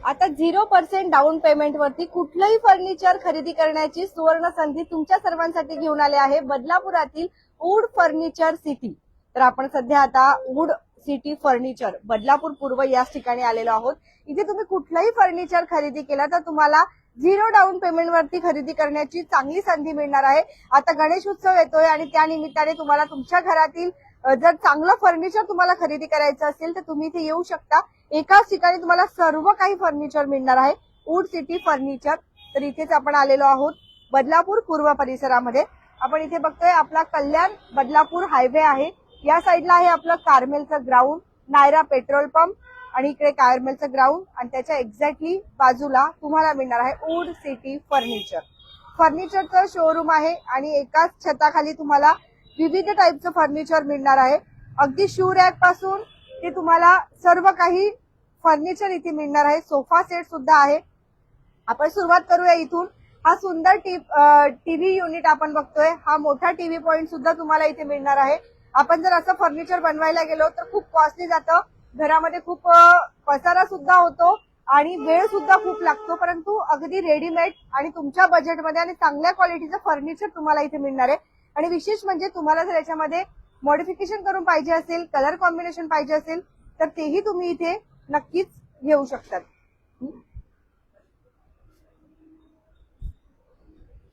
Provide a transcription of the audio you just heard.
आता 0% down payment वरती कुठलंही फर्निचर खरेदी करण्याची सुवर्ण संधी तुमच्या सर्वांसाठी घेऊन आले आहे बदलापुरातील वूड फर्निचर सिटी। तर आपण सध्या आता वूड सिटी फर्निचर बदलापूर पूर्व याच ठिकाणी आलेलो आहोत। इथे तुम्ही कुठलंही फर्निचर खरेदी केलं तर तुम्हाला 0 डाऊन पेमेंट वरती खरेदी करण्याची चांगली संधी मिळणार आहे। आता गणेश उत्सव येतोय आणि त्या निमित्ताने तुम्हाला तुमच्या घरातील जर चांगलं फर्निचर तुम्हाला खरेदी करायचं असेल तर तुम्ही इथे येऊ शकता। एकाच ठिकाणी तुम्हाला सर्व काही फर्निचर मिळणार आहे वूड सिटी फर्निचर। तर इथेच आपण आलेलो आहोत बदलापूर पूर्व परिसरामध्ये। आपण इथे बघतोय आपला कल्याण बदलापूर हायवे आहे, या साईडला आहे आपलं कार्मेलचं ग्राउंड, नायरा पेट्रोल पंप आणि इकडे कार्मेलचं ग्राउंड आणि त्याच्या एक्झॅक्टली बाजूला तुम्हाला मिळणार आहे वूड सिटी फर्निचर। फर्निचरचं शोरूम आहे आणि एकाच छताखाली तुम्हाला विविध टाईपचं फर्निचर मिळणार आहे। अगदी शू रॅक पासून ते तुम्हाला सर्व काही फर्निचर इथे मिळणार आहे। सोफा सेट सुद्धा आहे। आपण सुरुवात करूया इथून। हा सुंदर टीव्ही युनिट आपण बघतोय, हा मोठा टीव्ही पॉइंट सुद्धा तुम्हाला इथे मिळणार आहे। आपण जर असं फर्निचर बनवायला गेलो तर खूप कॉस्टली जातं, घरामध्ये खूप पसारा सुद्धा होतो आणि वेळ सुद्धा खूप लागतो, परंतु अगदी रेडीमेड आणि तुमच्या बजेटमध्ये आणि चांगल्या क्वालिटीचं फर्निचर तुम्हाला इथे मिळणार आहे। आणि विशेष म्हणजे तुम्हाला जर याच्यामध्ये मॉडिफिकेशन करून पाहिजे असेल, कलर कॉम्बिनेशन पाहिजे असेल तर तेही तुम्ही इथे नक्कीच घेऊ शकतात।